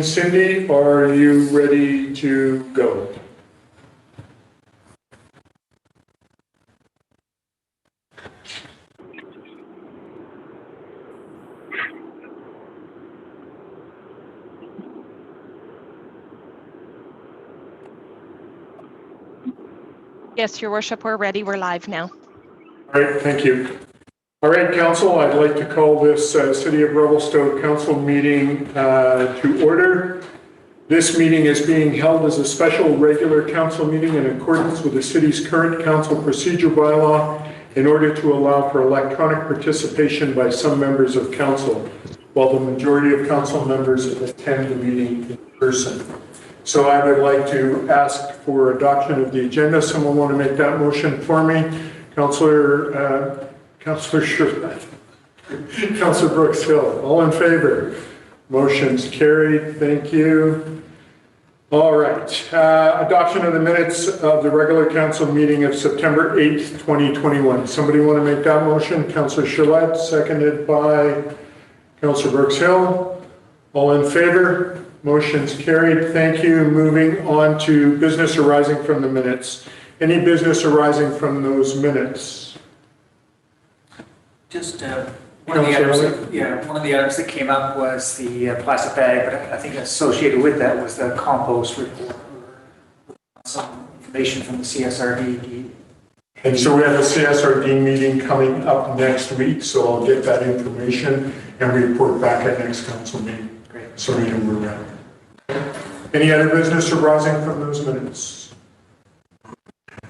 Cindy, are you ready to go? Yes, Your Worship, we're ready. We're live now. All right, thank you. All right, Council, I'd like to call this City of Revelstoke Council meeting to order. This meeting is being held as a special regular council meeting in accordance with the city's current council procedure bylaw in order to allow for electronic participation by some members of council, while the majority of council members attend the meeting in person. So I would like to ask for adoption of the agenda. Someone want to make that motion for me? Councillor Sherwood. Councillor Brooks Hill. All in favor? Motion's carried. Thank you. All right. Adoption of the minutes of the regular council meeting of September 8th, 2021. Somebody want to make that motion? Councillor Sherwood, seconded by Councillor Brooks Hill. All in favor? Motion's carried. Thank you. Moving on to business arising from the minutes. Any business arising from those minutes? Just one of the items that came up was the plastic bag, but I think associated with that was the compost report, some information from the CSRD. And so we have a CSRD meeting coming up next week, so I'll get that information and report back at next council meeting. Great. So we know where we're at. Any other business arising from those minutes?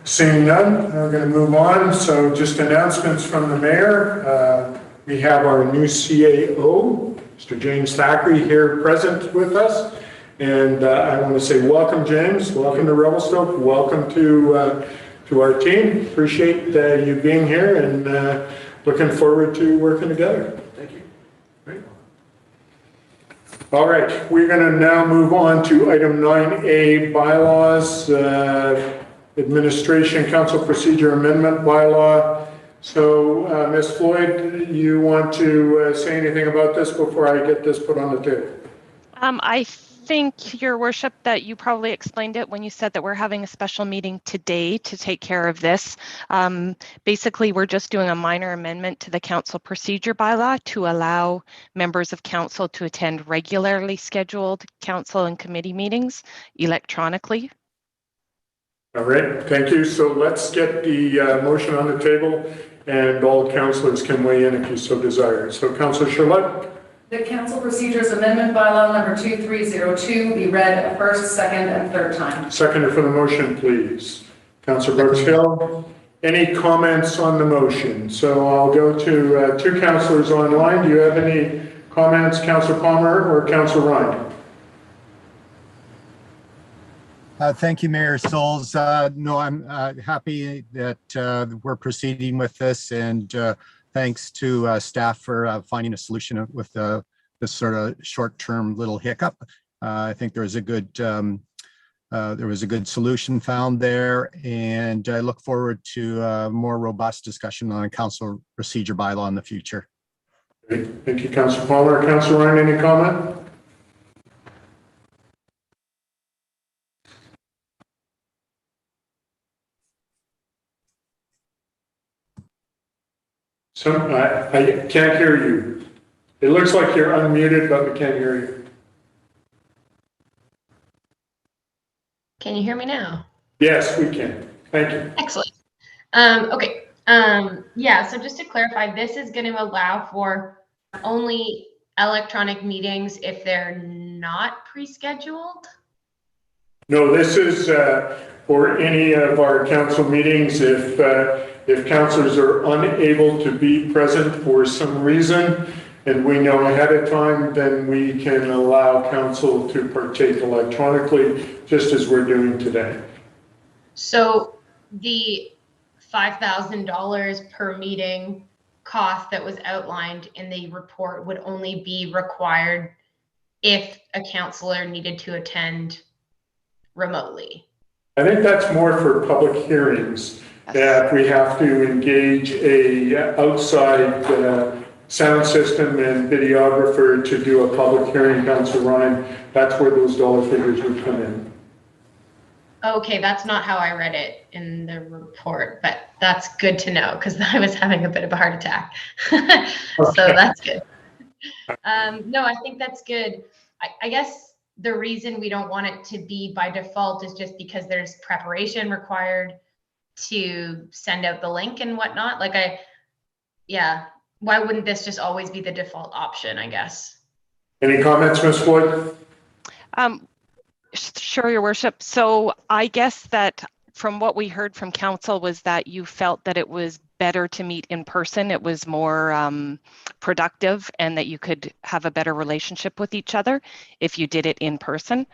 Seeing none, we're going to move on. So just announcements from the mayor. We have our new CAO, Mr. James Thackeray, here present with us. And I want to say welcome, James. Welcome to Revelstoke. Welcome to our team. Appreciate you being here and looking forward to working together. Thank you. Great. All right, we're going to now move on to item 9A, bylaws, administration council procedure amendment bylaw. So, Ms. Floyd, you want to say anything about this before I get this put on the table? I think, Your Worship, that you probably explained it when you said that we're having a special meeting today to take care of this. Basically, we're just doing a minor amendment to the council procedure bylaw to allow members of council to attend regularly scheduled council and committee meetings electronically. All right, thank you. So let's get the motion on the table and all councillors can weigh in if you so desire. So Councillor Sherwood. The Council Procedures Amendment Bylaw number 2302 be read a first, second, and third time. Seconder for the motion, please. Councillor Brooks Hill. Any comments on the motion? So I'll go to two councillors online. Do you have any comments, Councillor Palmer or Councillor Ryan? Thank you, Mayor Sulz. No, I'm happy that we're proceeding with this, and thanks to staff for finding a solution with this sort of short-term little hiccup. I think there was a good solution found there, and I look forward to a more robust discussion on a council procedure bylaw in the future. Great. Thank you, Councillor Palmer. Councillor Ryan, any comment? So I can't hear you. It looks like you're unmuted, but we can't hear you. Can you hear me now? Yes, we can. Thank you. Excellent. Okay. Yeah, so just to clarify, this is going to allow for only electronic meetings if they're not pre-scheduled? No, this is for any of our council meetings. If councillors are unable to be present for some reason, and we know ahead of time, then we can allow council to partake electronically, just as we're doing today. So the $5,000 per meeting cost that was outlined in the report would only be required if a councillor needed to attend remotely. I think that's more for public hearings, that we have to engage a outside sound system and videographer to do a public hearing, Councillor Ryan, that's where those dollar figures would come in. Okay, that's not how I read it in the report, but that's good to know because I was having a bit of a heart attack. So that's good. No, I think that's good. I guess the reason we don't want it to be by default is just because there's preparation required to send out the link and whatnot. Like yeah, why wouldn't this just always be the default option, I guess? Any comments, Ms. Floyd? Sure, Your Worship. So I guess that from what we heard from council was that you felt that it was better to meet in person. It was more productive and that you could have a better relationship with each other if you did it in person.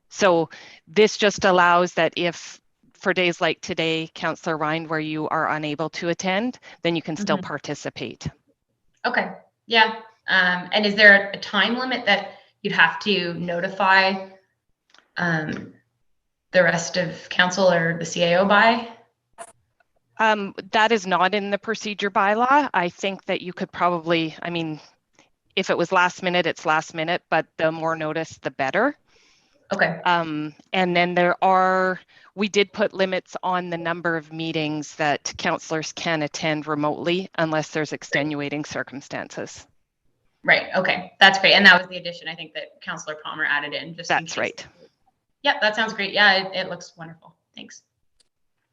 So this just allows that if for days like today, Councillor Rind, where you are unable to attend, then you can still participate. Okay, yeah. And is there a time limit that you'd have to notify the rest of council or the CAO by? That is not in the procedure bylaw. I think that you could probably, I mean, if it was last minute, it's last minute, but the more notice, the better. Okay. And then we did put limits on the number of meetings that councillors can attend remotely unless there's extenuating circumstances. Right, okay, that's great. And that was the addition I think that Councillor Palmer added in. That's right. Yep, that sounds great. Yeah, it looks wonderful. Thanks.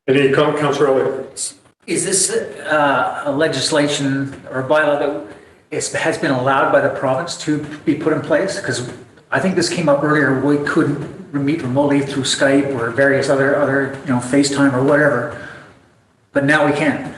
Any comment, Councillor Elliott? Is this a legislation or a bylaw that has been allowed by the province to be put in place? Because I think this came up earlier, we couldn't meet remotely through Skype or various other FaceTime or whatever, but now we can.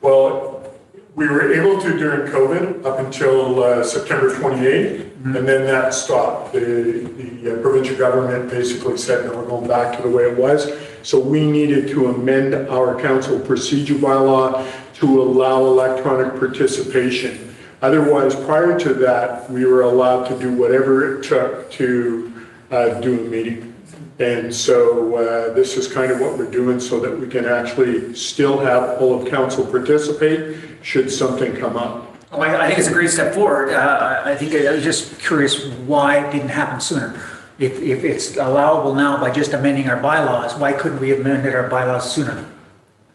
Well, we were able to during COVID up until September 28th, and then that stopped. The provincial government basically said, no, we're going back to the way it was. So we needed to amend our council procedure bylaw to allow electronic participation. Otherwise, prior to that, we were allowed to do whatever it took to do a meeting. And so this is kind of what we're doing so that we can actually still have all of council participate should something come up. Well, I think it's a great step forward. I think I was just curious why it didn't happen sooner. If it's allowable now by just amending our bylaws, why couldn't we have amended our bylaws sooner?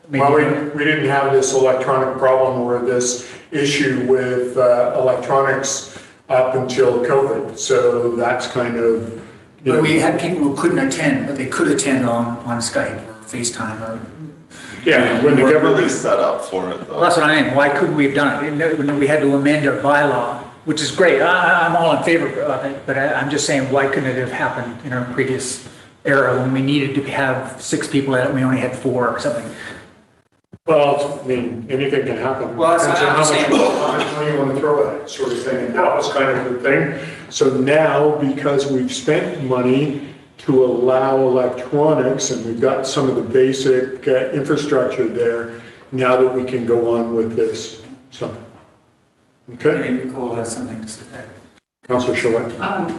Maybe. Well, we didn't have this electronic problem or this issue with electronics up until COVID. So that's kind of, But we had people who couldn't attend, but they could attend on Skype or FaceTime or. yeah, when the We're government really set up for it, though. Well, that's what I mean. Why couldn't we have done it? When we had to amend our bylaw, which is great. I'm all in favor of it, but I'm just saying, why couldn't it have happened in our previous era when we needed to have 6 people and we only had 4 or something? Well, I mean, anything can happen. Well, that's what I'm saying. How much money you want to throw at it, sort of thing. And that was kind of the thing. So now, because we've spent money to allow electronics and we've got some of the basic infrastructure there, now that we can go on with this. So, okay. Maybe Nicole has something to say. Councillor Chalet.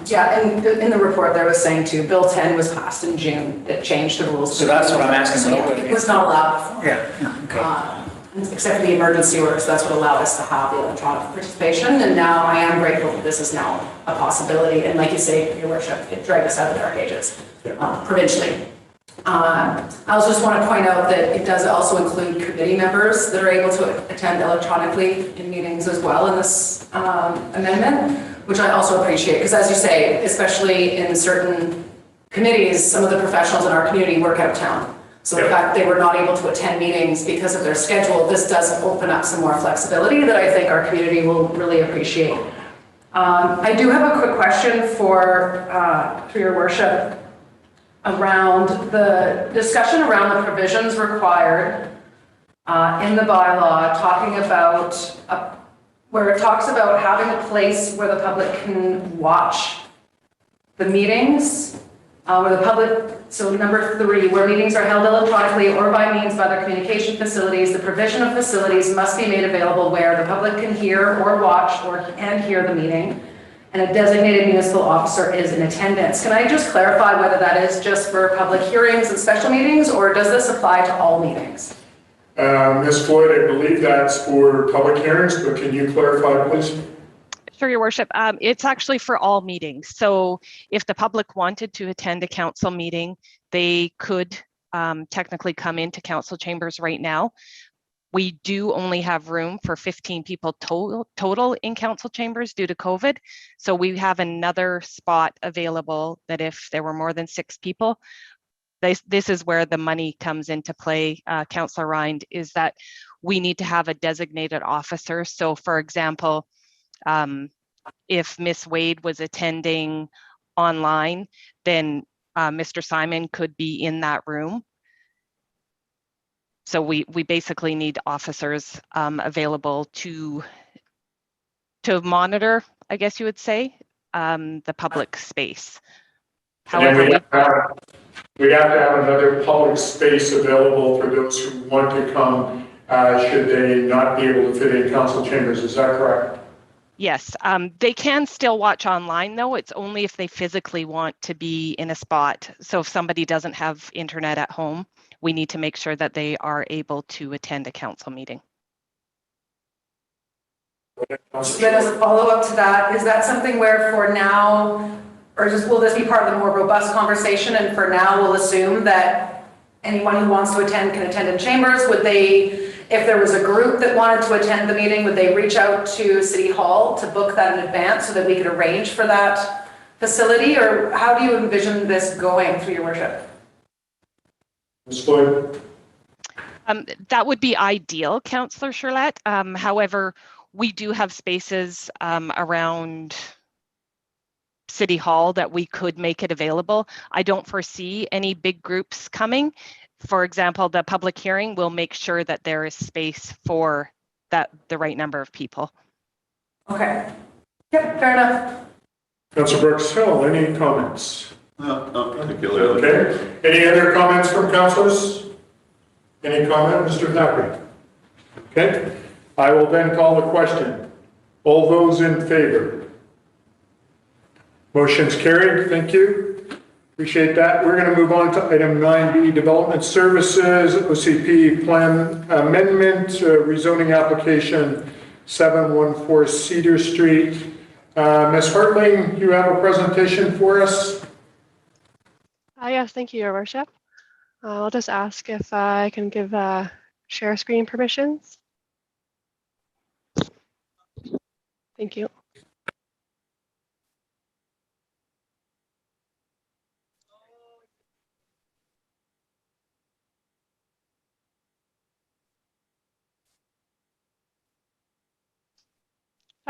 Yeah, and in the report there was saying too, Bill 10 was passed in June that changed the rules. So that's what I'm asking. So, yeah, it was not allowed before. Yeah, okay. Except for the emergency orders, that's what allowed us to have the electronic participation. And now I am grateful that this is now a possibility. And like you say, Your Worship, it dragged us out of the dark ages provincially. I also just want to point out that it does also include committee members that are able to attend electronically in meetings as well in this amendment, which I also appreciate, because as you say, especially in certain committees, some of the professionals in our community work out of town. So the fact they were not able to attend meetings because of their schedule, this does open up some more flexibility that I think our community will really appreciate. I do have a quick question for Your Worship around the discussion around the provisions required in the bylaw, talking about where it talks about having a place where the public can watch the meetings, where the public, so number 3, where meetings are held electronically or by means of other communication facilities, the provision of facilities must be made available where the public can hear or watch and hear the meeting, and a designated municipal officer is in attendance. Can I just clarify whether that is just for public hearings and special meetings, or does this apply to all meetings? Ms. Floyd, I believe that's for public hearings, but can you clarify, please? Sure, Your Worship. It's actually for all meetings. So if the public wanted to attend a council meeting, they could technically come into council chambers right now. We do only have room for 15 people total in council chambers due to COVID. So we have another spot available that if there were more than 6 people, this is where the money comes into play, Councillor Rind, is that we need to have a designated officer. So for example, if Miss Wade was attending online, then Mr. Simon could be in that room. So we basically need officers available to monitor, I guess you would say, the public space. However, we have to have another public space available for those who want to come, should they not be able to fit in council chambers. Is that correct? Yes, they can still watch online though. It's only if they physically want to be in a spot. So if somebody doesn't have internet at home, we need to make sure that they are able to attend a council meeting. So then as a follow-up to that, is that something where for now, or just will this be part of the more robust conversation, and for now we'll assume that anyone who wants to attend can attend in chambers? Would they, if there was a group that wanted to attend the meeting, would they reach out to City Hall to book that in advance so that we could arrange for that facility? Or how do you envision this going, through your worship? Ms. Floyd? That would be ideal, Councillor Charlotte. However, we do have spaces around City Hall that we could make it available. I don't foresee any big groups coming. For example, the public hearing will make sure that there is space for the right number of people. Okay. Yep, fair enough. Councillor Brooks Hill, any comments? No, not particularly. Okay. Any other comments from councillors? Any comment, Mr. Thackeray? Okay. I will then call the question. All those in favor? Motion's carried. Thank you. Appreciate that. We're going to move on to item 9B, Development Services, OCP Plan Amendment, Rezoning Application 714 Cedar Street. Ms. Hartling, you have a presentation for us? Yes, thank you, Your Worship. I'll just ask if I can give share screen permissions. Thank you.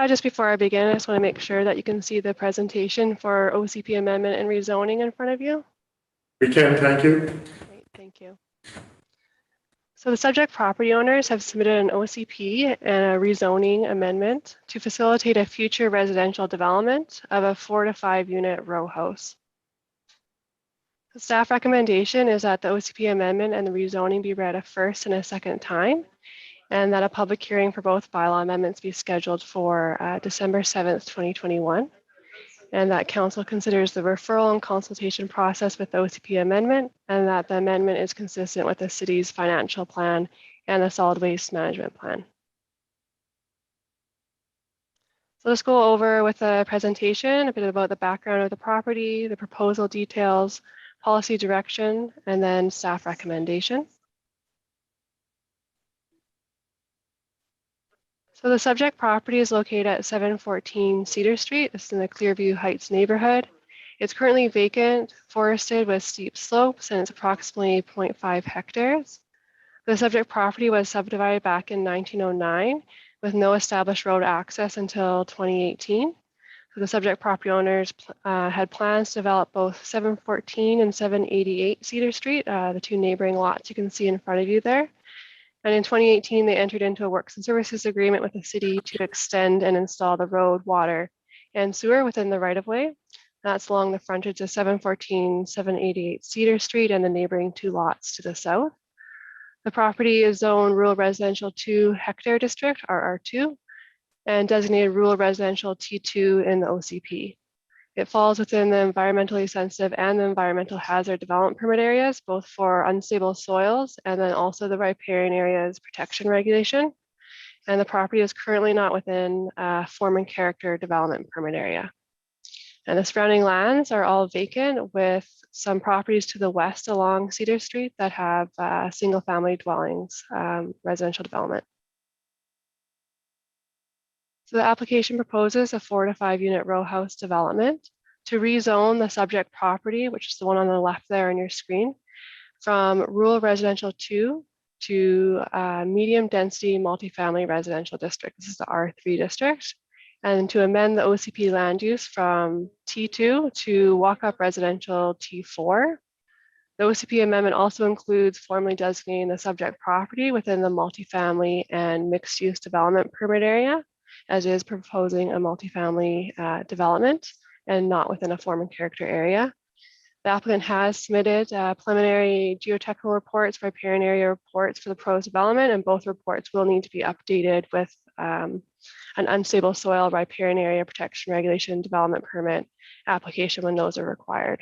Just before I begin, I just want to make sure that you can see the presentation for OCP amendment and rezoning in front of you. We can, thank you. Great, thank you. So the subject property owners have submitted an OCP and a rezoning amendment to facilitate a future residential development of a 4 to 5 unit row house. The staff recommendation is that the OCP amendment and the rezoning be read a first and a second time, and that a public hearing for both bylaw amendments be scheduled for December 7th, 2021. And that council considers the referral and consultation process with the OCP amendment, and that the amendment is consistent with the city's financial plan and the solid waste management plan. So let's go over with a presentation, a bit about the background of the property, the proposal details, policy direction, and then staff recommendation. So the subject property is located at 714 Cedar Street. This is in the Clearview Heights neighborhood. It's currently vacant, forested with steep slopes, and it's approximately 0.5 hectares. The subject property was subdivided back in 1909 with no established road access until 2018. So the subject property owners had plans to develop both 714 and 788 Cedar Street, the two neighboring lots you can see in front of you there. And in 2018, they entered into a works and services agreement with the city to extend and install the road, water, and sewer within the right-of-way. That's along the frontage of 714, 788 Cedar Street and the neighboring two lots to the south. The property is zoned Rural Residential 2 Hectare District, RR2, and designated Rural Residential T2 in the OCP. It falls within the environmentally sensitive and the environmental hazard development permit areas, both for unstable soils and then also the riparian areas protection regulation. And the property is currently not within form and character development permit area. And the surrounding lands are all vacant, with some properties to the west along Cedar Street that have single family dwellings, residential development. So the application proposes a 4 to 5 unit row house development to rezone the subject property, which is the one on the left there on your screen, from rural residential 2 to medium density multifamily residential district. This is the R3 district. And to amend the OCP land use from T2 to walk-up residential T4. The OCP amendment also includes formally designating the subject property within the multifamily and mixed-use development permit area, as is proposing a multifamily development and not within a form and character area. The applicant has submitted preliminary geotechnical reports, riparian area reports for the proposed development, and both reports will need to be updated with an unstable soil riparian area protection regulation development permit application when those are required.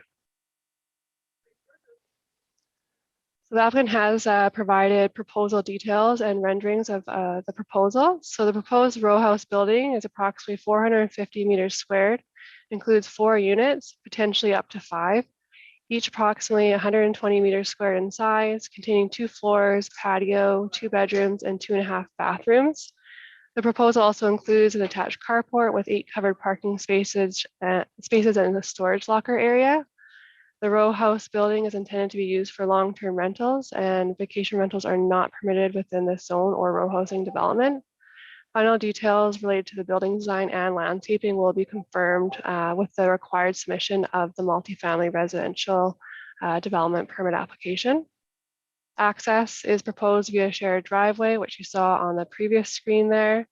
So the applicant has provided proposal details and renderings of the proposal. So the proposed row house building is approximately 450 meters squared, includes 4 units, potentially up to 5, each approximately 120 meters squared in size, containing 2 floors, patio, 2 bedrooms, and 2.5 bathrooms. The proposal also includes an attached carport with 8 covered parking spaces and a storage locker area. The row house building is intended to be used for long-term rentals, and vacation rentals are not permitted within this zone or row housing development. Final details related to the building design and landscaping will be confirmed with the required submission of the multifamily residential development permit application. Access is proposed via shared driveway, which you saw on the previous screen there,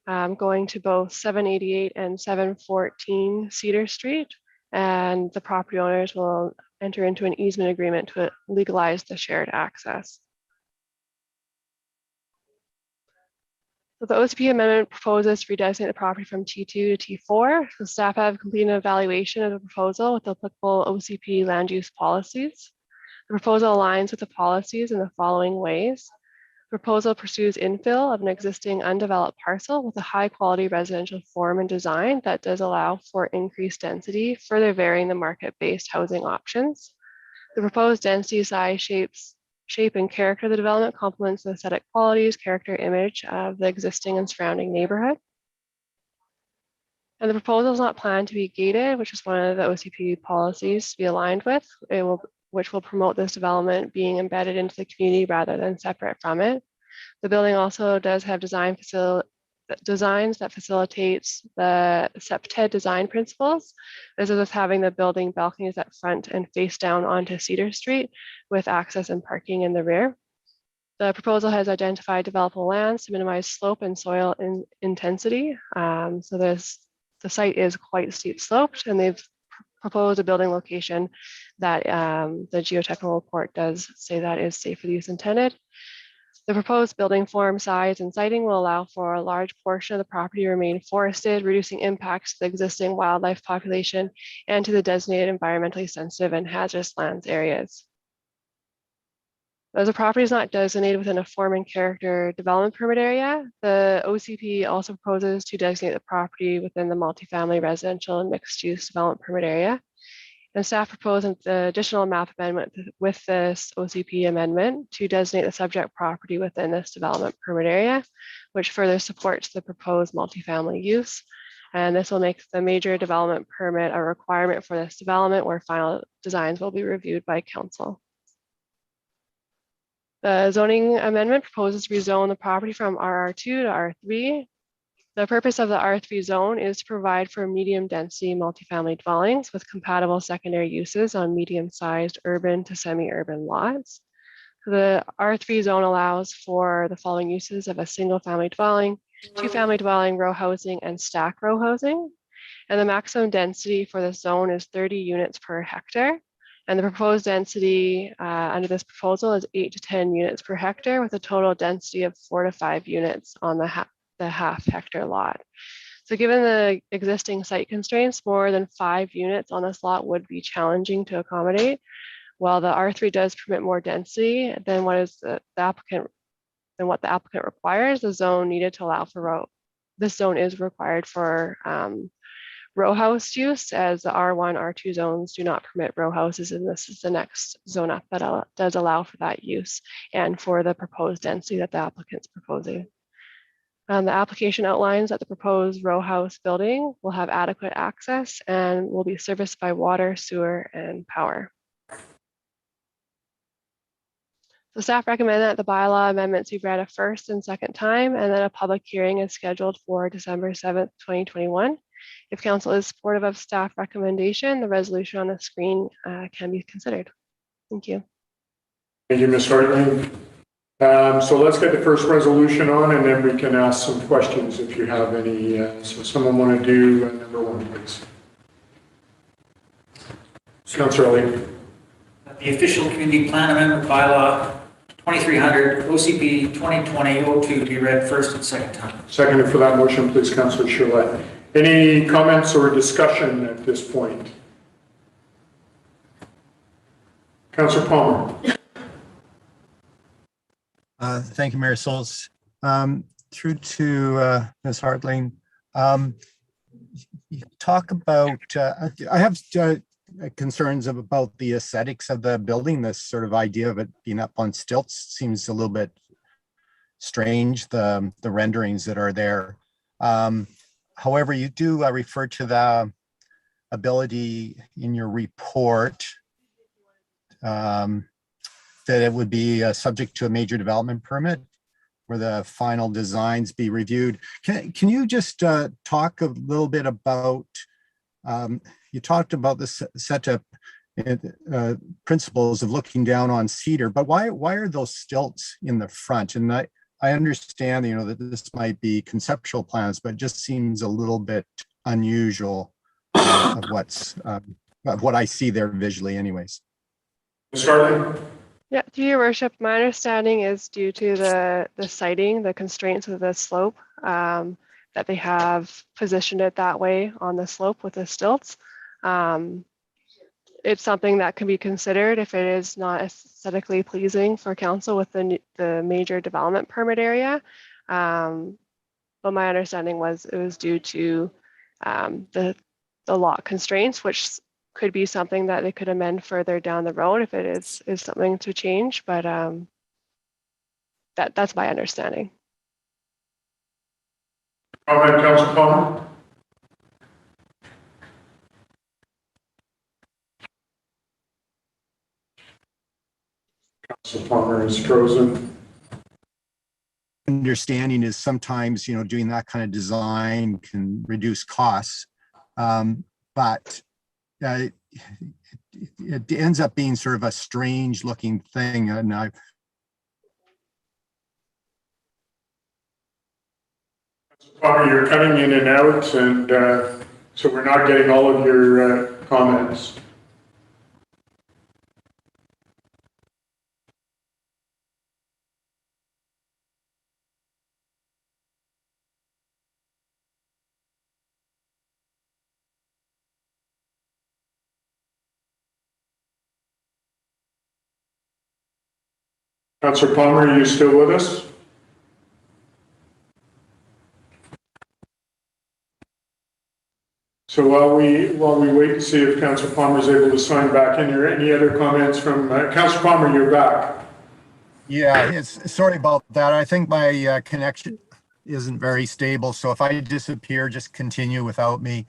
going to both 788 and 714 Cedar Street. And the property owners will enter into an easement agreement to legalize the shared access. So the OCP amendment proposes to redesignate the property from T2 to T4. So staff have completed an evaluation of the proposal with applicable OCP land use policies. The proposal aligns with the policies in the following ways. The proposal pursues infill of an existing undeveloped parcel with a high quality residential form and design that does allow for increased density, further varying the market-based housing options. The proposed density, size, shape and character of the development complements the aesthetic qualities, character, image of the existing and surrounding neighborhood. And the proposal is not planned to be gated, which is one of the OCP policies to be aligned with. Which will promote this development being embedded into the community rather than separate from it. The building also does have designs that facilitates the SEPTED design principles. This is with having the building balconies at front and face down onto Cedar Street with access and parking in the rear. The proposal has identified developable lands to minimize slope and soil intensity. So the site is quite steep sloped, and they've proposed a building location that the geotechnical report does say that is safe for the use intended. The proposed building form, size, and siting will allow for a large portion of the property to remain forested, reducing impacts to the existing wildlife population and to the designated environmentally sensitive and hazardous lands areas. As the property is not designated within a form and character development permit area, the OCP also proposes to designate the property within the multifamily residential and mixed use development permit area. And staff propose an additional map amendment with this OCP amendment to designate the subject property within this development permit area, which further supports the proposed multifamily use. And this will make the major development permit a requirement for this development, where final designs will be reviewed by council. The zoning amendment proposes to rezone the property from RR2 to R3. The purpose of the R3 zone is to provide for medium density multifamily dwellings with compatible secondary uses on medium-sized urban to semi-urban lots. The R3 zone allows for the following uses of a single family dwelling, 2-family dwelling, row housing, and stack row housing. And the maximum density for this zone is 30 units per hectare. And the proposed density under this proposal is 8 to 10 units per hectare, with a total density of 4 to 5 units on the half hectare lot. So given the existing site constraints, more than 5 units on this lot would be challenging to accommodate. While the R3 does permit more density than what the applicant requires, the zone needed to allow for this zone is required for row house use, as the R1, R2 zones do not permit row houses, and this is the next zone up that does allow for that use and for the proposed density that the applicant's proposing. The application outlines that the proposed row house building will have adequate access and will be serviced by water, sewer, and power. The staff recommend that the bylaw amendments be read a first and second time, and then a public hearing is scheduled for December 7th, 2021. If council is supportive of staff recommendation, the resolution on the screen can be considered. Thank you. Thank you, Ms. Hartling. So let's get the first resolution on, and then we can ask some questions if you have any. So someone want to do number 1, please. Councillor Lee. The official community plan amendment bylaw 2300 OCP 2020-02 to be read first and second time. Seconded for that motion, please, Councillor Choulet. Any comments or discussion at this point? Councillor Palmer. Thank you, Mayor Sulz. Through to Ms. Hartling. You talk about, I have concerns about the aesthetics of the building. This sort of idea of it being up on stilts seems a little bit strange, the renderings that are there. However, you do refer to the ability in your report that it would be subject to a major development permit where the final designs be reviewed. Can you just talk a little bit about, you talked about the setup principles of looking down on Cedar, but why are those stilts in the front? And I understand, you know, that this might be conceptual plans, but it just seems a little bit unusual of what I see there visually anyways. Ms. Hartling. Yeah, through your worship, my understanding is due to the siting, the constraints of the slope, that they have positioned it that way on the slope with the stilts. It's something that can be considered if it is not aesthetically pleasing for council with the major development permit area. But my understanding was it was due to the lot constraints, which could be something that they could amend further down the road if it is something to change. But that's my understanding. Comment, Councillor Palmer. Councillor Palmer is frozen. Understanding is sometimes, you know, doing that kind of design can reduce costs, but it ends up being sort of a strange looking thing. And Palmer, you're cutting in and out, and so we're not getting all of your comments. Councillor Palmer, are you still with us? So while we wait to see if Councillor Palmer is able to sign back in, are any other comments from Councillor Palmer? You're back. yeah, sorry about that. I think my connection isn't very stable. So if I disappear, just continue without me.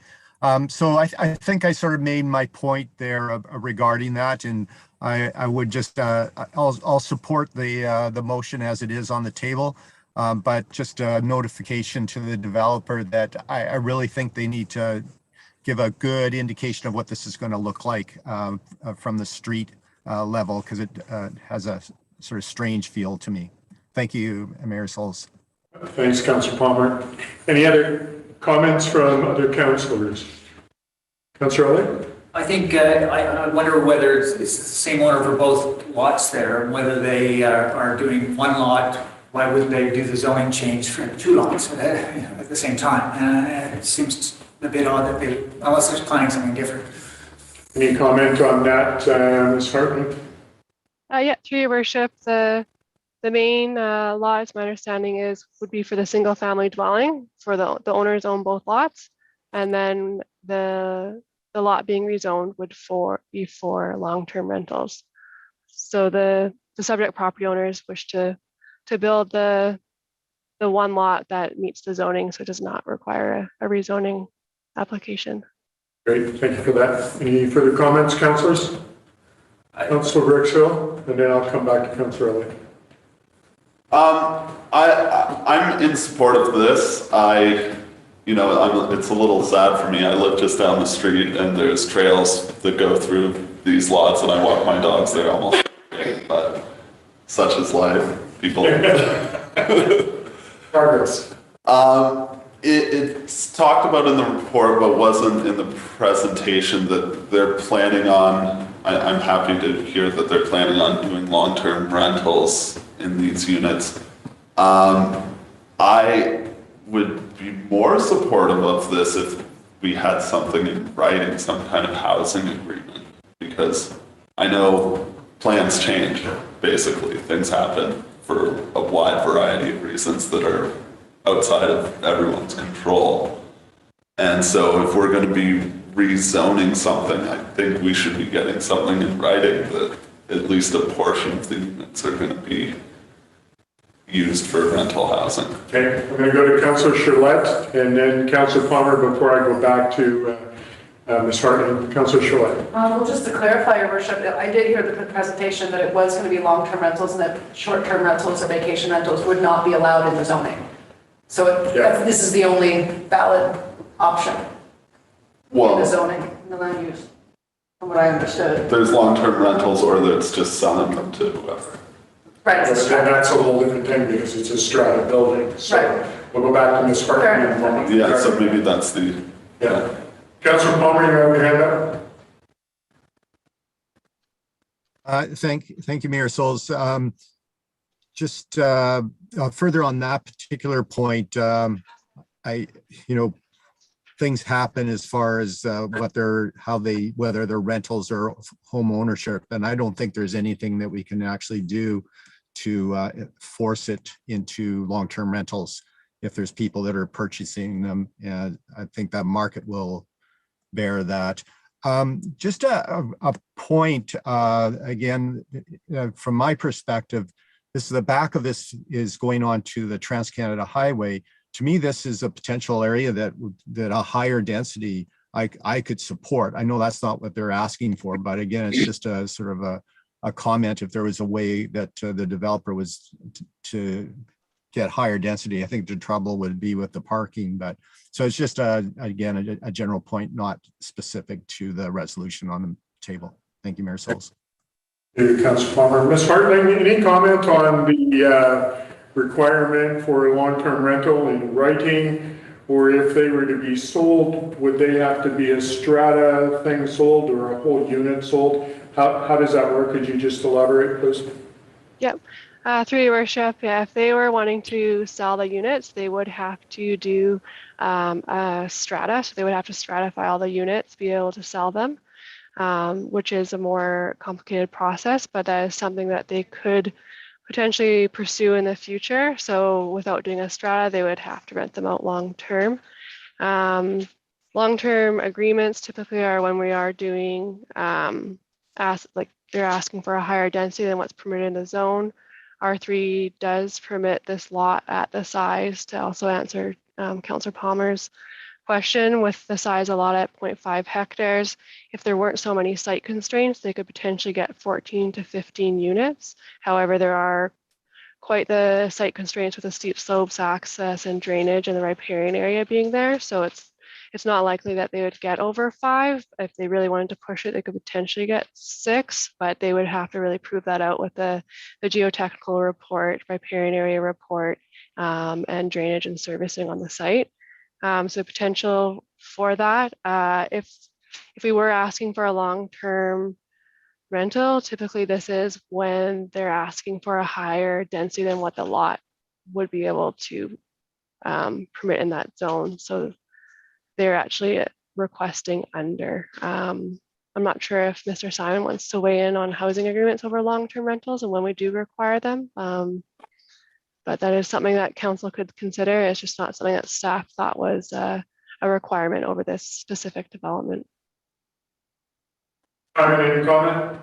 So I think I sort of made my point there regarding that, and I would just I'll support the motion as it is on the table, but just a notification to the developer that I really think they need to give a good indication of what this is going to look like from the street level, because it has a sort of strange feel to me. Thank you, Mayor Sulz. Thanks, Councillor Palmer. Any other comments from other councillors? Councillor Elliott? I think I wonder whether it's the same owner for both lots there, and whether they are doing one lot why wouldn't they do the zoning change for 2 lots at the same time? It seems a bit odd that they, unless they're planning something different. Any comment on that, Ms. Hartman? Yeah, through your worship, the main lot, as my understanding is, would be for the single family dwelling, for the owners own both lots. And then the lot being rezoned would be for long-term rentals. So the subject property owners wish to build the one lot that meets the zoning, so it does not require a rezoning application. Great, thank you for that. Any further comments, councillors? Councillor Brixville, and then I'll come back to Councillor Elliott. I'm in support of this. It's a little sad for me. I live just down the street and there's trails that go through these lots and I walk my dogs there almost every day, but such is life. People. Progress. It's talked about in the report, but wasn't in the presentation that they're planning on. I'm happy to hear that they're planning on doing long-term rentals in these units. I would be more supportive of this if we had something in writing, some kind of housing agreement, because I know plans change, basically. Things happen for a wide variety of reasons that are outside of everyone's control. And so if we're going to be rezoning something, I think we should be getting something in writing that at least a portion of the units are going to be used for rental housing. Okay, I'm going to go to Councillor Charlotte and then Councillor Palmer before I go back to Ms. Hartman. Councillor Charlotte. Well, just to clarify, Your Worship, I did hear the presentation that it was going to be long-term rentals and that short-term rentals or vacation rentals would not be allowed in the zoning. So this is the only valid option in the zoning, in the land use, from what I understood. There's long-term rentals or that's just selling them to whoever. Right. And that's a whole different thing because it's a strata building. So we'll go back to Ms. Hartman in a moment. Yeah, so maybe that's the... Yeah. Councillor Palmer, you have your hand up? Thank you, Mayor Sulz. Just further on that particular point, things happen as far as whether they're rentals or home ownership, and I don't think there's anything that we can actually do to force it into long-term rentals if there's people that are purchasing them, and I think that market will bear that. Just a point, again, from my perspective, the back of this is going on to the Trans-Canada Highway. To me, this is a potential area that a higher density I could support. I know that's not what they're asking for, but again, it's just a sort of a comment. If there was a way that the developer was to get higher density, I think the trouble would be with the parking. But so it's just again a general point, not specific to the resolution on the table. Thank you, Mayor Sulz. Thank you, Councillor Palmer. Ms. Hartman, any comment on the requirement for a long-term rental in writing, or if they were to be sold, would they have to be a strata thing sold or a whole unit sold? How does that work? Could you just elaborate, please? Yep. Through your worship, yeah, if they were wanting to sell the units, they would have to do a strata. So they would have to stratify all the units, be able to sell them, which is a more complicated process, but that is something that they could potentially pursue in the future. So without doing a strata, they would have to rent them out long-term. Long-term agreements typically are when we are doing, they're asking for a higher density than what's permitted in the zone. R3 does permit this lot at the size, to also answer Councillor Palmer's question. With the size of lot at 0.5 hectares, if there weren't so many site constraints, they could potentially get 14 to 15 units. However, there are quite the site constraints with the steep slopes, access and drainage, and the riparian area being there. So it's not likely that they would get over 5. If they really wanted to push it, they could potentially get 6, but they would have to really prove that out with the geotechnical report, riparian area report, and drainage and servicing on the site. So potential for that. If we were asking for a long-term rental, typically this is when they're asking for a higher density than what the lot would be able to permit in that zone. So they're actually requesting under. I'm not sure if Mr. Simon wants to weigh in on housing agreements over long-term rentals and when we do require them. But that is something that council could consider. It's just not something that staff thought was a requirement over this specific development. Any comment?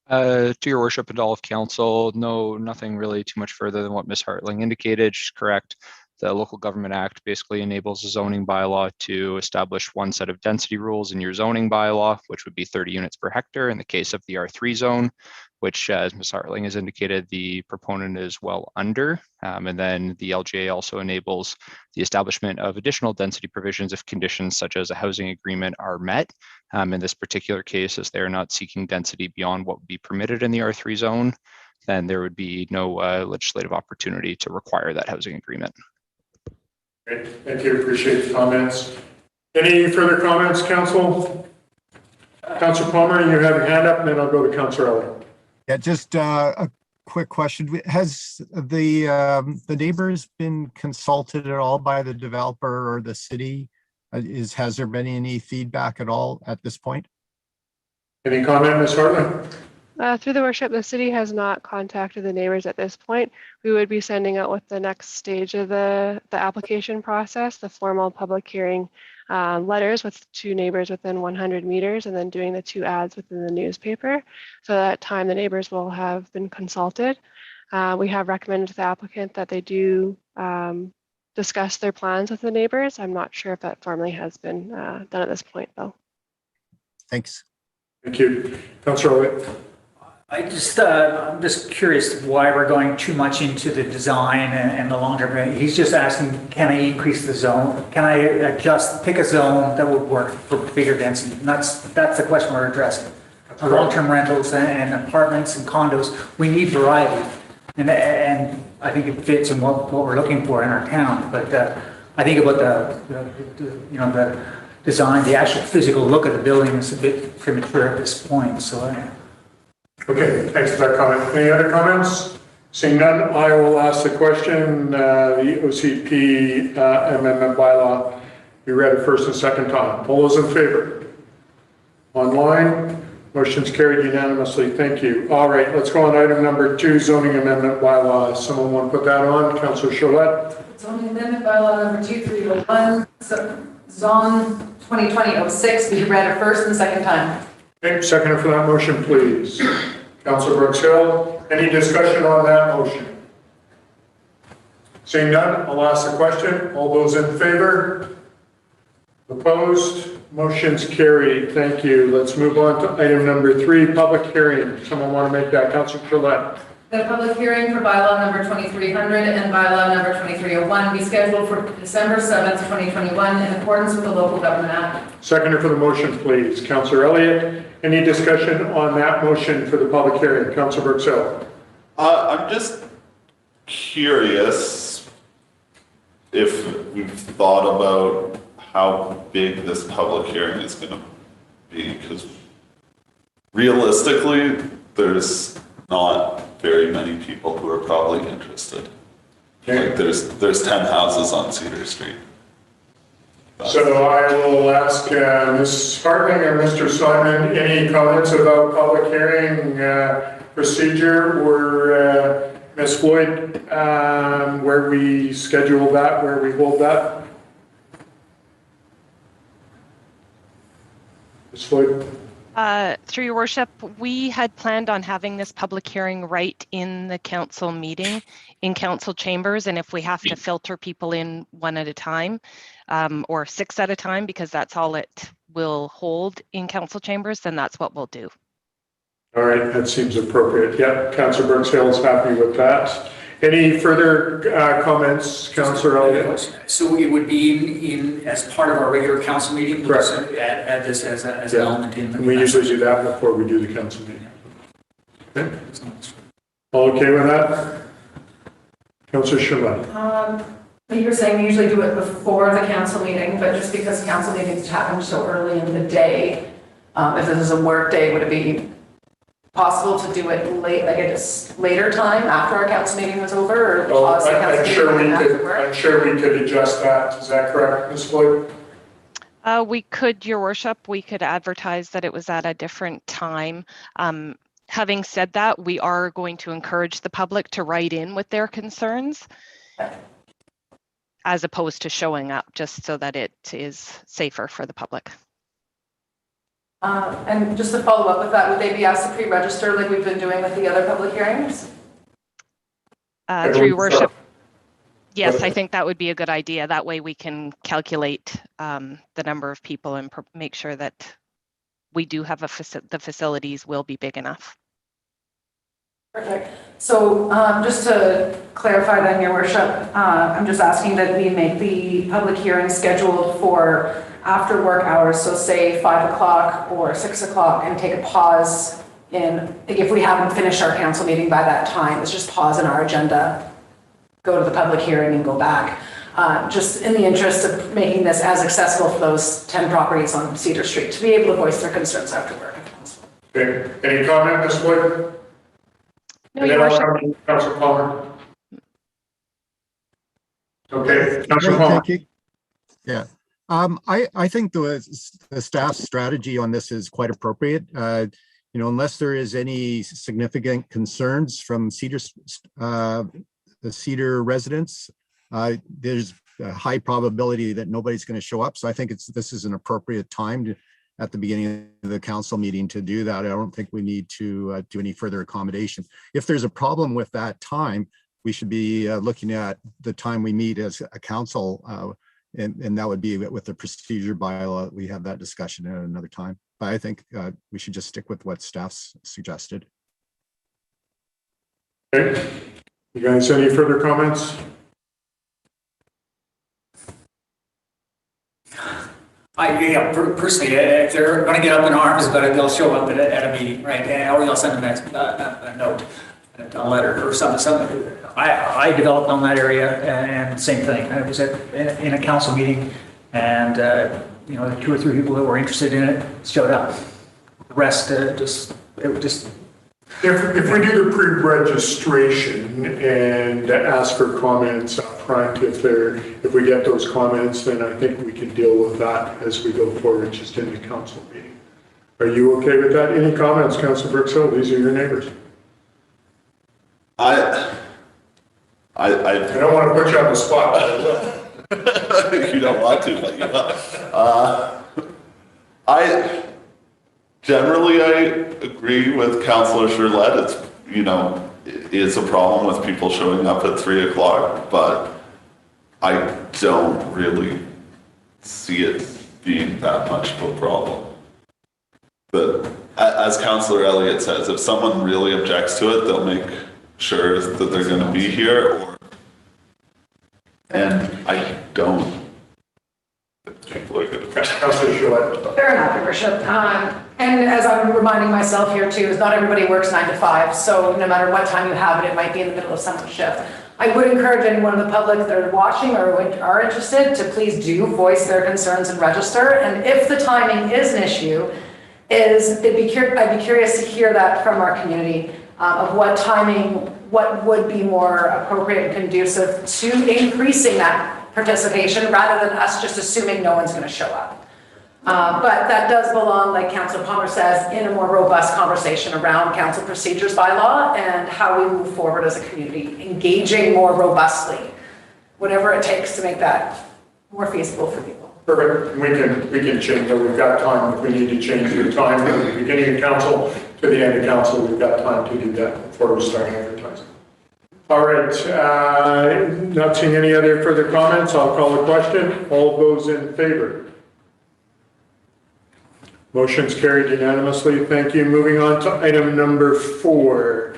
To your worship and all of council, no, nothing really too much further than what Ms. Hartling indicated. She's correct. The Local Government Act basically enables a zoning bylaw to establish one set of density rules in your zoning bylaw, which would be 30 units per hectare in the case of the R3 zone, which, as Ms. Hartling has indicated, the proponent is well under. And then the LGA also enables the establishment of additional density provisions if conditions such as a housing agreement are met. In this particular case, as they are not seeking density beyond what would be permitted in the R3 zone, then there would be no legislative opportunity to require that housing agreement. Great, thank you, appreciate the comments. Any further comments, council? Councilor Palmer, you have your hand up, and then I'll go to Councilor Elliott. Yeah, just a quick question. Has the neighbors been consulted at all by the developer or the city? Has there been any feedback at all at this point? Any comment, Ms. Hartling? Through the worship, the city has not contacted the neighbors at this point. We would be sending out with the next stage of the application process, the formal public hearing letters with 2 neighbors within 100 meters, and then doing the 2 ads within the newspaper. So that time the neighbors will have been consulted. We have recommended to the applicant that they do discuss their plans with the neighbors. I'm not sure if that formally has been done at this point, though. Thanks. Thank you. Councilor Elliott. I'm just curious why we're going too much into the design and the long-term. He's just asking, can I increase the zone? Can I pick a zone that would work for bigger density? And that's the question we're addressing. For long-term rentals and apartments and condos, we need variety. And I think it fits in what we're looking for in our town. But I think about the design, the actual physical look of the building is a bit premature at this point. So. Okay, thanks for that comment. Any other comments? Seeing none, I will ask the question. The OCP amendment bylaw be read a first and second time. All those in favor? Online? Motion's carried unanimously. Thank you. All right, let's go on item number 2, zoning amendment bylaw. Someone want to put that on? Councillor Chalette. Zoning amendment bylaw number 2301, zone 2020-06, be read a first and second time. Okay, seconder for that motion, please. Councillor Brooks Hill. Any discussion on that motion? Seeing none, I'll ask the question. All those in favor? Opposed? Motion's carried. Thank you. Let's move on to item number 3, public hearing. Someone want to make that? Councillor Chalette. The public hearing for bylaw number 2300 and bylaw number 2301 be scheduled for December 7th, 2021 in accordance with the Local Government Act. Seconder for the motion, please. Councillor Elliott. Any discussion on that motion for the public hearing? Councillor Brooks Hill. I'm just curious if we've thought about how big this public hearing is going to be, because realistically, there's not very many people who are probably interested. Okay. Like there's 10 houses on Cedar Street. So I will ask Ms. Hartling or Mr. Simon, any comments about public hearing procedure, or Ms. Floyd, where we schedule that, where we hold that? Ms. Floyd? Through your worship, we had planned on having this public hearing right in the council meeting in council chambers, and if we have to filter people in 1 at a time or 6 at a time, because that's all it will hold in council chambers, then that's what we'll do. All right, that seems appropriate. Yeah, Councillor Brooks Hill is happy with that. Any further comments, Councillor Elliott? So it would be in as part of our regular council meeting? We'll Correct. just add this as an element in. And we usually do that before we do the council meeting. Okay. All okay with that? Councillor Chalette. You were saying we usually do it before the council meeting, but just because council meetings happen so early in the day, if this is a work day, would it be possible to do it late, like at a later time after our council meeting was over, or Well, pause the council I'm meeting sure and we after could, work? I'm sure we could adjust that. Is that correct, Ms. Floyd? We could, Your Worship, we could advertise that it was at a different time. Having said that, we are going to encourage the public to write in with their concerns as opposed to showing up, just so that it is safer for the public. And just to follow up with that, would they be asked to pre-register like we've been doing with the other public hearings? Through Your Worship, yes, I think that would be a good idea. That way we can calculate the number of people and make sure that we do have the facilities will be big enough. Perfect. So just to clarify then, Your Worship, I'm just asking that we make the public hearing scheduled for after work hours, so say 5 o'clock or 6 o'clock, and take a pause if we haven't finished our council meeting by that time, it's just pause in our agenda, go to the public hearing and go back. Just in the interest of making this as accessible for those 10 properties on Cedar Street to be able to voice their concerns after work. Okay. Any comment, Ms. Floyd? No, Your Worship. Councilor Palmer. Okay, Councilor Great, Palmer. thank you. Yeah. I think the staff's strategy on this is quite appropriate. Unless there is any significant concerns from the Cedar residents, there's a high probability that nobody's going to show up. So I think this is an appropriate time at the beginning of the council meeting to do that. I don't think we need to do any further accommodation. If there's a problem with that time, we should be looking at the time we meet as a council, and that would be with the procedure bylaw. We have that discussion at another time. But I think we should just stick with what staff's suggested. Okay. You guys, any further comments? Personally, if they're going to get up in arms about it, they'll show up at a meeting, right? Or they'll send a note, a letter or something. I developed on that area, and same thing. I was in a council meeting, and the 2 or 3 people that were interested in it showed up. The rest If we do the pre-registration and ask for comments up front, if we get those comments, then I think we can deal with that as we go forward, just in the council meeting. Are you okay with that? Any comments, Councilor Brookshill? These are your neighbors. I don't want to put you on the spot, but I will. you don't want to, but you will. I agree with Councillor Shirlette. It is a problem with people showing up at 3 o'clock, but I don't really see it being that much of a problem. But as Councillor Elliott says, if someone really objects to it, they'll make sure that they're going to be here. And I don't. People are going to. Councilor Shirlette. Fair enough, Your Worship. And as I'm reminding myself here too, is not everybody works 9 to 5. So no matter what time you have it, it might be in the middle of someone's shift. I would encourage anyone in the public that are watching or are interested to please do voice their concerns and register. And if the timing is an issue, I'd be curious to hear that from our community of what timing, what would be more appropriate and conducive to increasing that participation rather than us just assuming no one's going to show up. But that does belong, like Councilor Palmer says, in a more robust conversation around council procedures bylaw and how we move forward as a community, engaging more robustly, whatever it takes to make that more feasible for people. Perfect. We can change it. We've got time. If we need to change the time from the beginning of council to the end of council, we've got time to do that before we start advertising. All right. Not seeing any other further comments, I'll call a question. All those in favor? Motion's carried unanimously. Thank you. Moving on to item number 4.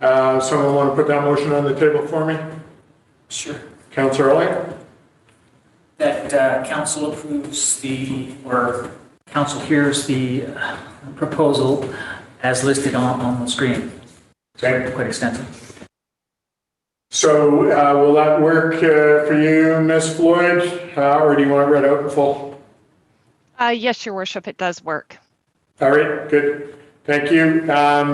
Someone want to put that motion on the table for me? Sure. Councillor Elliott? That council approves council hears the proposal as listed on the screen. Okay. Quite extensive. So will that work for you, Ms. Floyd, or do you want it read out in full? Yes, Your Worship, it does work. All right, good. Thank you.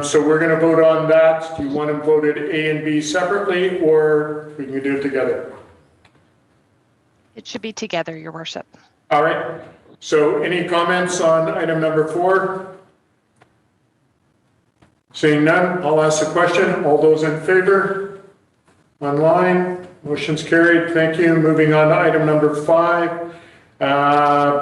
So we're going to vote on that. Do you want to vote it A and B separately, or we can do it together? It should be together, Your Worship. All right. So any comments on item number 4? Seeing none, I'll ask the question. All those in favor? Online? Motion's carried. Thank you. Moving on to item number 5,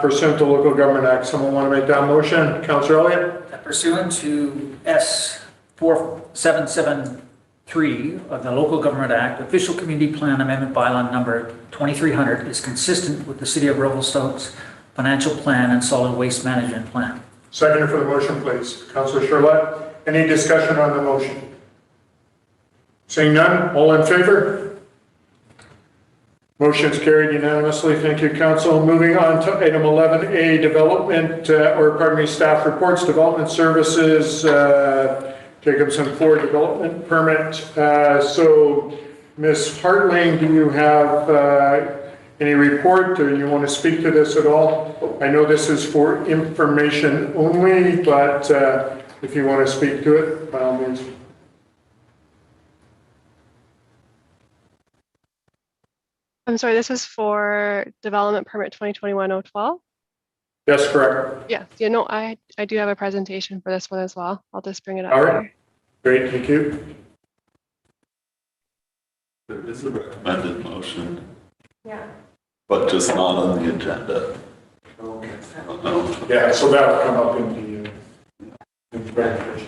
pursuant to Local Government Act. Someone want to make that motion? Councillor Elliott? Pursuant to S 4773 of the Local Government Act, Official Community Plan Amendment Bylaw number 2300 is consistent with the City of Revelstoke's financial plan and solid waste management plan. Seconder for the motion, please. Councillor Charlotte. Any discussion on the motion? Seeing none, all in favor? Motion's carried unanimously. Thank you, Council. Moving on to item 11A, staff reports, development services, Jacobson 4 development permit. So, Ms. Hartling, do you have any report, or you want to speak to this at all? I know this is for information only, but if you want to speak to it, by all means. I'm sorry, this is for development permit 2021-012? Yes, correct. Yeah, no, I do have a presentation for this one as well. I'll just bring it up. All right. Here. Great, thank you. There is a recommended motion. Yeah. But just not on the agenda. Okay. No. Yeah, so that'll come up in the presentation.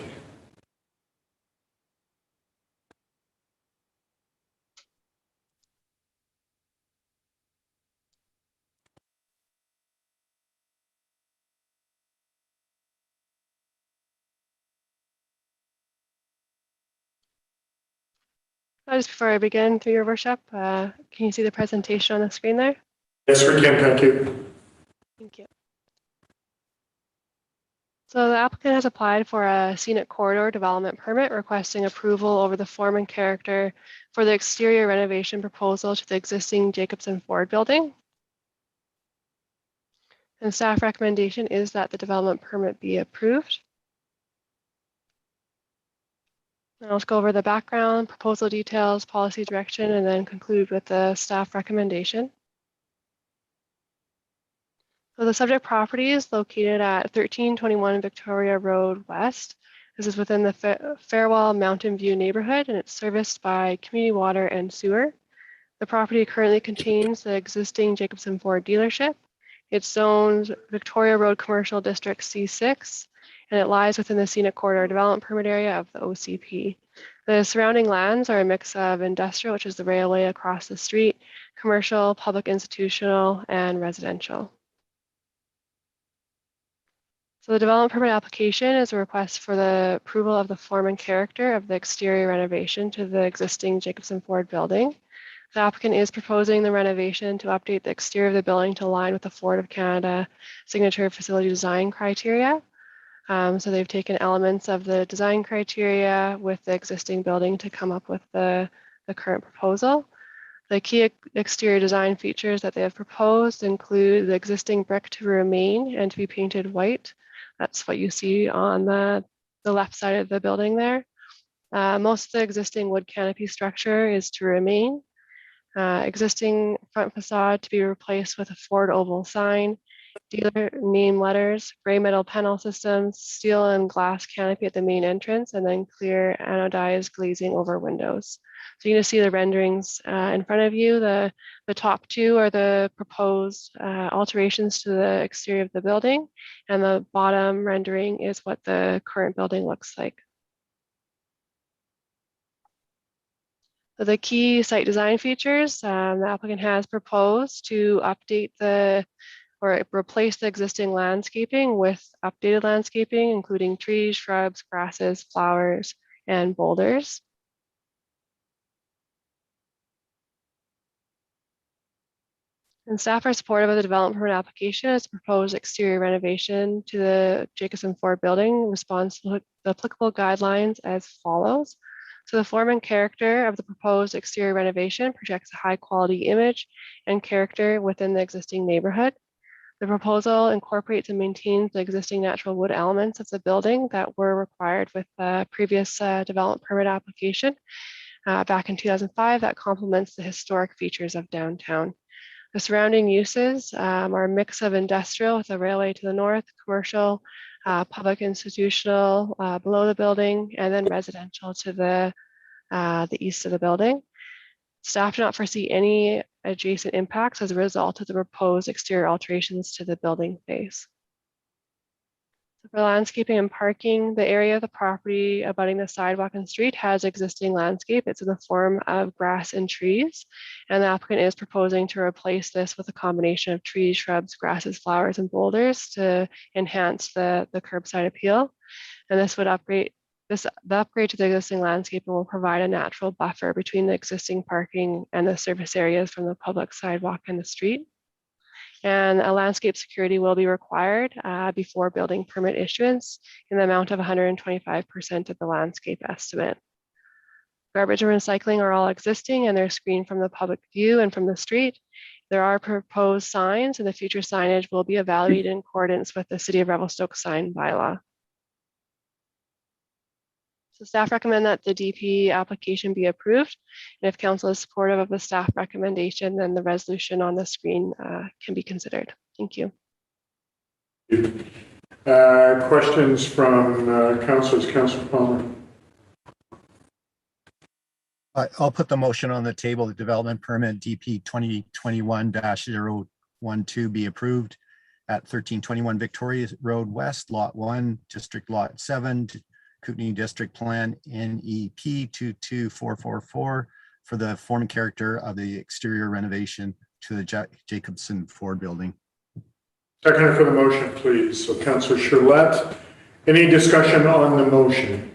Just before I begin, through your worship, can you see the presentation on the screen there? Yes, we can, thank you. Thank you. So the applicant has applied for a scenic corridor development permit requesting approval over the form and character for the exterior renovation proposal to the existing Jacobson Ford building. And staff recommendation is that the development permit be approved. And I'll just go over the background, proposal details, policy direction, and then conclude with the staff recommendation. So the subject property is located at 1321 Victoria Road West. This is within the Fairwell Mountain View neighborhood, and it's serviced by community water and sewer. The property currently contains the existing Jacobson Ford dealership. It's zoned Victoria Road Commercial District C6, and it lies within the Scenic Corridor Development Permit area of the OCP. The surrounding lands are a mix of industrial, which is the railway across the street, commercial, public institutional, and residential. So the development permit application is a request for the approval of the form and character of the exterior renovation to the existing Jacobson Ford building. The applicant is proposing the renovation to update the exterior of the building to align with the Ford of Canada signature facility design criteria. So they've taken elements of the design criteria with the existing building to come up with the current proposal. The key exterior design features that they have proposed include the existing brick to remain and to be painted white. That's what you see on the left side of the building there. Most of the existing wood canopy structure is to remain. Existing front facade to be replaced with a Ford oval sign, dealer name letters, gray metal panel systems, steel and glass canopy at the main entrance, and then clear anodized glazing over windows. So you're going to see the renderings in front of you. The top two are the proposed alterations to the exterior of the building, and the bottom rendering is what the current building looks like. So the key site design features, the applicant has proposed to update or replace the existing landscaping with updated landscaping, including trees, shrubs, grasses, flowers, and boulders. And staff are supportive of the development permit application as proposed exterior renovation to the Jacobson Ford building responds to the applicable guidelines as follows. So the form and character of the proposed exterior renovation projects a high quality image and character within the existing neighborhood. The proposal incorporates and maintains the existing natural wood elements of the building that were required with the previous development permit application back in 2005 that complements the historic features of downtown. The surrounding uses are a mix of industrial with a railway to the north, commercial, public institutional below the building, and then residential to the east of the building. Staff do not foresee any adjacent impacts as a result of the proposed exterior alterations to the building face. So for landscaping and parking, the area of the property abutting the sidewalk and street has existing landscape. It's in the form of grass and trees, and the applicant is proposing to replace this with a combination of trees, shrubs, grasses, flowers, and boulders to enhance the curbside appeal. And this would the upgrade to the existing landscaping will provide a natural buffer between the existing parking and the surface areas from the public sidewalk and the street. And a landscape security will be required before building permit issuance in the amount of 125% of the landscape estimate. Garbage and recycling are all existing and they're screened from the public view and from the street. There are proposed signs and the future signage will be evaluated in accordance with the City of Revelstoke sign bylaw. So staff recommend that the DP application be approved. And if council is supportive of the staff recommendation, then the resolution on the screen can be considered. Thank you. Questions from councilors? Councilor Palmer. I'll put the motion on the table. The development permit DP 2021-012 be approved at 1321 Victoria Road West, Lot 1, District Lot 7, Kootenai District Plan NEP 22444 for the form and character of the exterior renovation to the Jacobson Ford building. Seconder for the motion, please. So Councilor Charlotte, any discussion on the motion?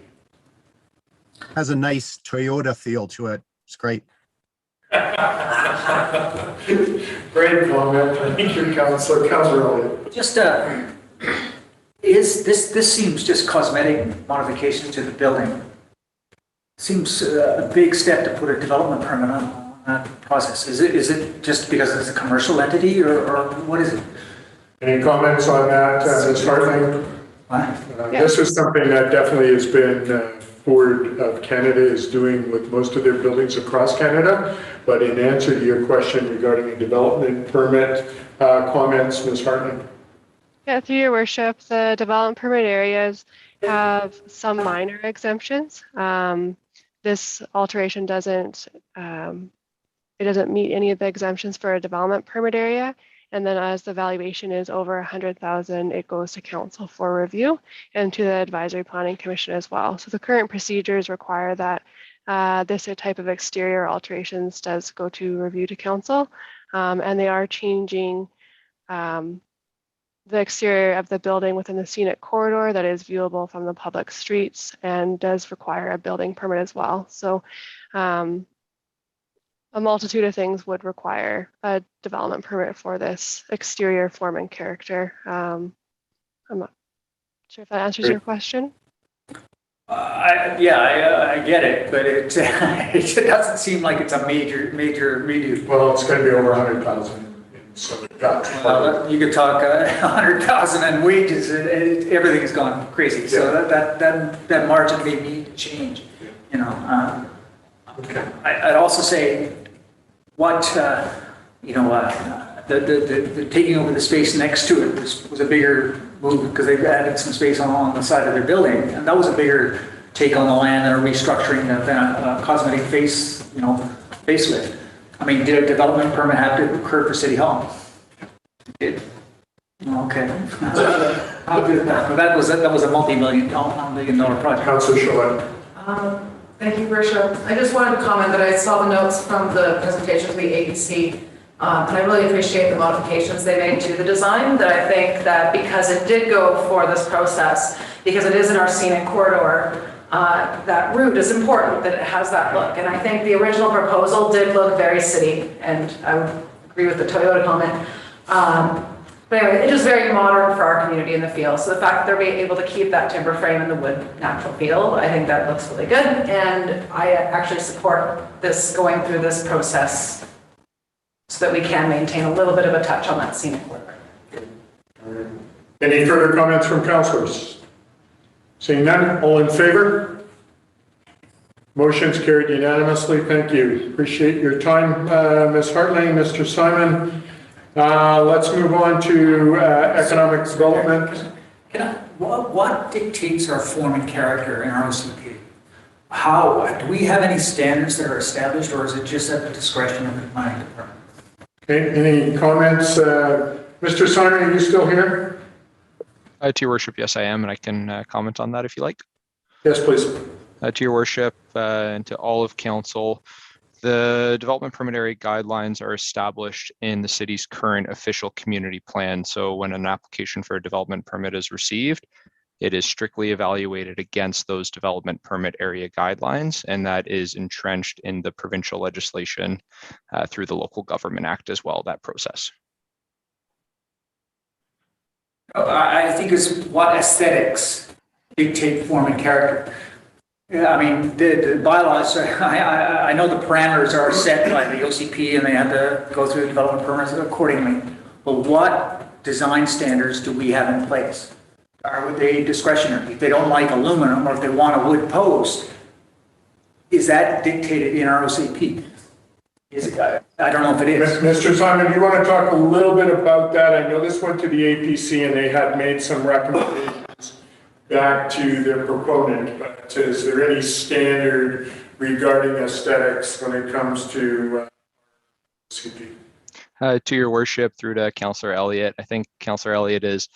Has a nice Toyota feel to it. It's great. Great comment. Thank you, Councilor. Councilor Elliott. Just this seems just cosmetic modifications to the building. Seems a big step to put a development permit on that process. Is it just because it's a commercial entity or what is it? Any comments on that, Ms. Hartling? This is something that definitely has been Ford of Canada is doing with most of their buildings across Canada. But in answer to your question regarding a development permit, comments, Ms. Hartling? Yeah, through your worship, the development permit areas have some minor exemptions. This alteration doesn't meet any of the exemptions for a development permit area. And then as the valuation is over 100,000, it goes to council for review and to the advisory planning commission as well. So the current procedures require that this type of exterior alterations does go to review to council. And they are changing the exterior of the building within the scenic corridor that is viewable from the public streets and does require a building permit as well. So a multitude of things would require a development permit for this exterior form and character. I'm not sure if that answers your question. I get it, but it doesn't seem like it's a major redo. Well, it's going to be over 100,000. So you could talk 100,000 and wages, everything has gone crazy. So that margin may need to change. You know. Okay. I'd also say the taking over the space next to it was a bigger move because they've added some space on the side of their building, and that was a bigger take on the land and a restructuring than a cosmetic facelift. I mean, did a development permit have to occur for City Hall? It did. Okay. How good is that? That was a multi-million dollar project. Councilor Charlotte. Thank you, Worship. I just wanted to comment that I saw the notes from the presentation of the ABC, and I really appreciate the modifications they made to the design. That I think that because it did go for this process, because it is in our scenic corridor, that route is important, that it has that look. And I think the original proposal did look very city, and I would agree with the Toyota comment. But anyway, it is very modern for our community in the feel. So the fact that they're being able to keep that timber frame and the wood natural feel, I think that looks really good. And I actually support this going through this process so that we can maintain a little bit of a touch on that scenic corridor. Any further comments from councillors? Seeing none, all in favor? Motion's carried unanimously. Thank you. Appreciate your time, Ms. Hartling, Mr. Simon. Let's move on to economic development. What dictates our form and character in our OCP? Do we have any standards that are established, or is it just at the discretion of the planning department? Okay, any comments? Mr. Simon, are you still here? To your worship, yes, I am, and I can comment on that if you like. Yes, please. To your worship and to all of council, the development permit area guidelines are established in the city's current official community plan. So when an application for a development permit is received, it is strictly evaluated against those development permit area guidelines, and that is entrenched in the provincial legislation through the Local Government Act as well, that process. I think it's what aesthetics dictate form and character. Yeah, I mean, the bylaws, I know the parameters are set by the OCP and they have to go through the development permits accordingly. But what design standards do we have in place? Are they discretionary? If they don't like aluminum or if they want a wood post, is that dictated in our OCP? Is it, I don't know if it is. Mr. Simon, do you want to talk a little bit about that? I know this went to the APC and they had made some recommendations back to their proponent, but is there any standard regarding aesthetics when it comes to OCP? To your worship, through to Councillor Elliott, I think Councillor Elliott is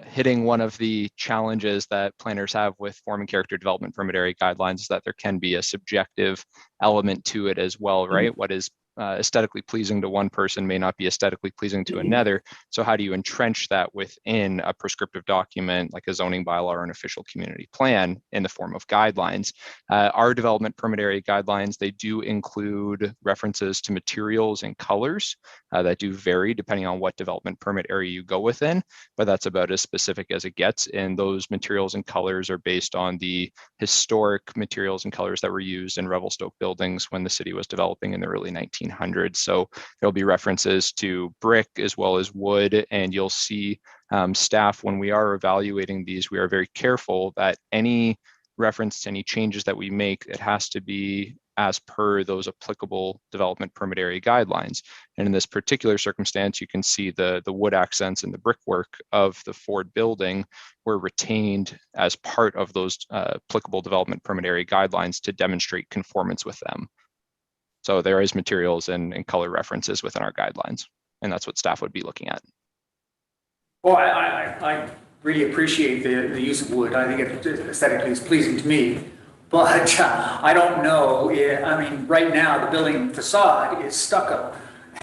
hitting one of the challenges that planners have with form and character development permit area guidelines, is that there can be a subjective element to it as well, right? What is aesthetically pleasing to one person may not be aesthetically pleasing to another. So how do you entrench that within a prescriptive document like a zoning bylaw or an official community plan in the form of guidelines? Our development permit area guidelines, they do include references to materials and colors that do vary depending on what development permit area you go within, but that's about as specific as it gets. And those materials and colors are based on the historic materials and colors that were used in Revelstoke buildings when the city was developing in the early 1900s. So there'll be references to brick as well as wood, and you'll see staff, when we are evaluating these, we are very careful that any reference to any changes that we make, it has to be as per those applicable development permit area guidelines. And in this particular circumstance, you can see the wood accents and the brickwork of the Ford building were retained as part of those applicable development permit area guidelines to demonstrate conformance with them. So there is materials and color references within our guidelines, and that's what staff would be looking at. Well, I really appreciate the use of wood. I think it aesthetically is pleasing to me, but I don't know. I mean, right now the building facade is stucco,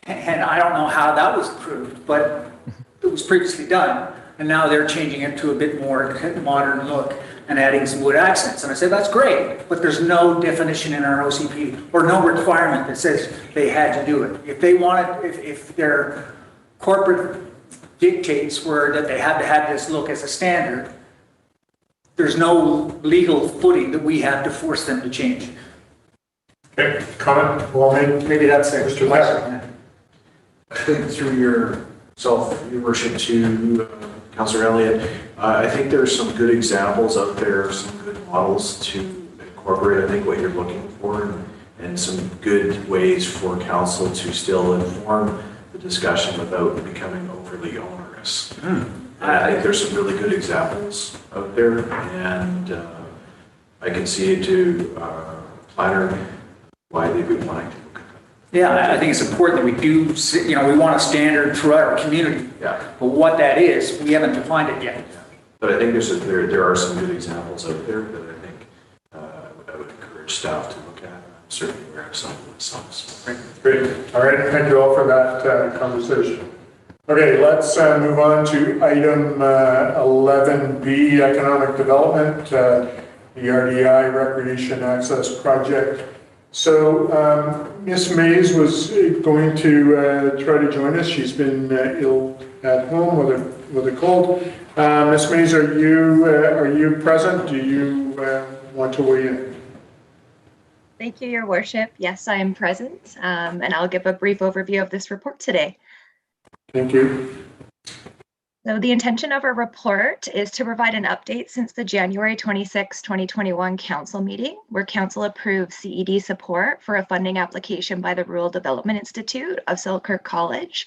and I don't know how that was approved, but it was previously done, and now they're changing it to a bit more modern look and adding some wood accents. And I said, that's great, but there's no definition in our OCP or no requirement that says they had to do it. If they wanted, if their corporate dictates were that they had to have this look as a standard, there's no legal footing that we have to force them to change. Okay, comment? Well, Maybe that's it. Mr. Lester. I think through your worship to Councillor Elliott, I think there's some good examples out there, some good models to incorporate, I think, what you're looking for, and some good ways for council to still inform the discussion without becoming overly onerous. I think there's some really good examples out there, and I can see it to planner why they'd be wanting to look at that. Yeah, I think it's important that we do, we want a standard throughout our community. Yeah. But what that is, we haven't defined it yet. Yeah. But I think there are some good examples out there that I think I would encourage staff to look at. I'm certainly aware of some of myself. Great. All right. Thank you all for that conversation. Okay, let's move on to item 11B, economic development, the RDI Recreation Access Project. So Ms. Mays was going to try to join us. She's been ill at home with a cold. Ms. Mays, are you present? Do you want to weigh in? Thank you, Your Worship. Yes, I am present, and I'll give a brief overview of this report today. Thank you. So the intention of our report is to provide an update since the January 26, 2021 council meeting, where council approved CED support for a funding application by the Rural Development Institute of Selkirk College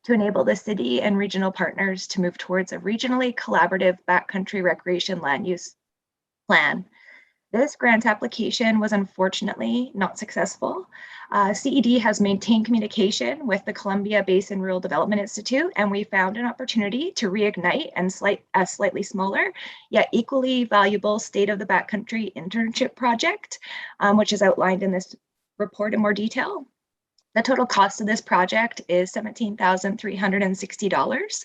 to enable the city and regional partners to move towards a regionally collaborative backcountry recreation land use plan. This grant application was unfortunately not successful. CED has maintained communication with the Columbia Basin Rural Development Institute, and we found an opportunity to reignite a slightly smaller yet equally valuable State of the Backcountry internship project, which is outlined in this report in more detail. The total cost of this project is $17,360.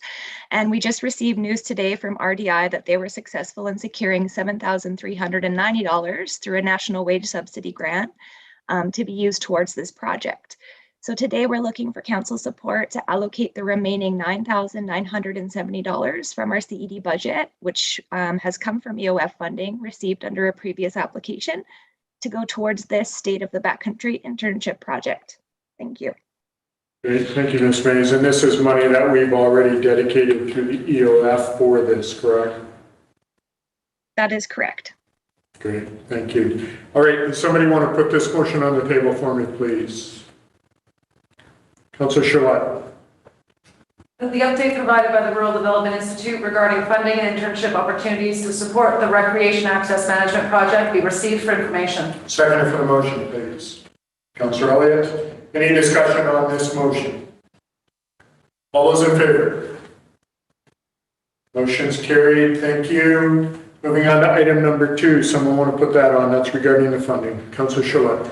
And we just received news today from RDI that they were successful in securing $7,390 through a national wage subsidy grant to be used towards this project. So today we're looking for council support to allocate the remaining $9,970 from our CED budget, which has come from EOF funding received under a previous application, to go towards this State of the Backcountry internship project. Thank you. Great, thank you, Ms. Mays. And this is money that we've already dedicated to the EOF for this, correct? That is correct. Great, thank you. All right, does somebody want to put this motion on the table for me, please? Councillor Charlotte. The update provided by the Rural Development Institute regarding funding and internship opportunities to support the Recreation Access Management Project be received for information. Seconder for the motion, please. Councillor Elliott. Any discussion on this motion? All those in favor? Motion's carried. Thank you. Moving on to item number 2. Someone want to put that on? That's regarding the funding. Councillor Charlotte.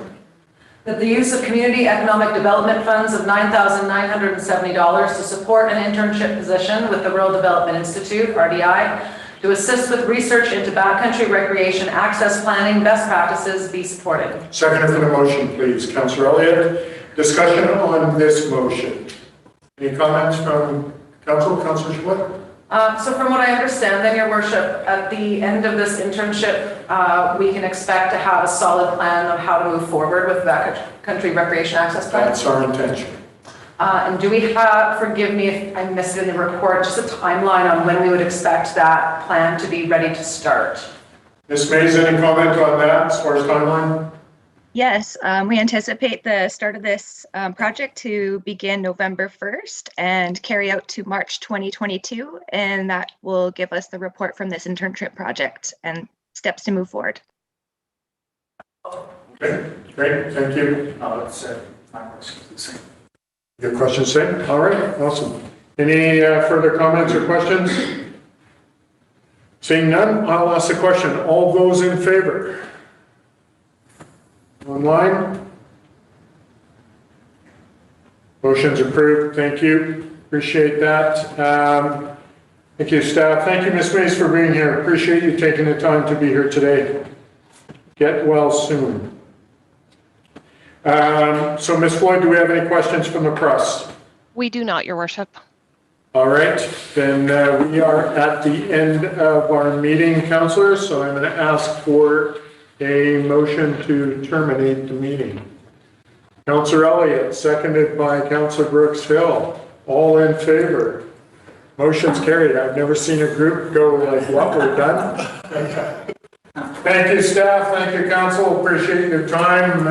That the use of community economic development funds of $9,970 to support an internship position with the Rural Development Institute, RDI, to assist with research into backcountry recreation access planning best practices be supported. Seconder for the motion, please. Councillor Elliott. Discussion on this motion. Any comments from council? Councillor Charlotte. So from what I understand, then, Your Worship, at the end of this internship, we can expect to have a solid plan of how to move forward with backcountry recreation access plan. That's our intention. And do we have, forgive me if I missed it in the report, just a timeline on when we would expect that plan to be ready to start? Ms. Mays, any comment on that as far as timeline? Yes, we anticipate the start of this project to begin November 1st and carry out to March 2022, and that will give us the report from this internship project and steps to move forward. Okay, great, thank you. That's my question. The same. Your question same? All right, awesome. Any further comments or questions? Seeing none, I'll ask the question. All those in favor? Online? Motion's approved. Thank you. Appreciate that. Thank you, staff. Thank you, Ms. Mays, for being here. Appreciate you taking the time to be here today. Get well soon. So, Ms. Floyd, do we have any questions from the press? We do not, Your Worship. All right, then we are at the end of our meeting, councillors, so I'm going to ask for a motion to terminate the meeting. Councillor Elliott, seconded by Councillor Brooks Hill. All in favor? Motion's carried. I've never seen a group go like, what, we're done? Thank you, staff. Thank you, council. Appreciate your time.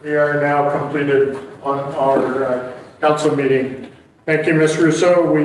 We are now completed on our council meeting. Thank you, Ms. Rousseau.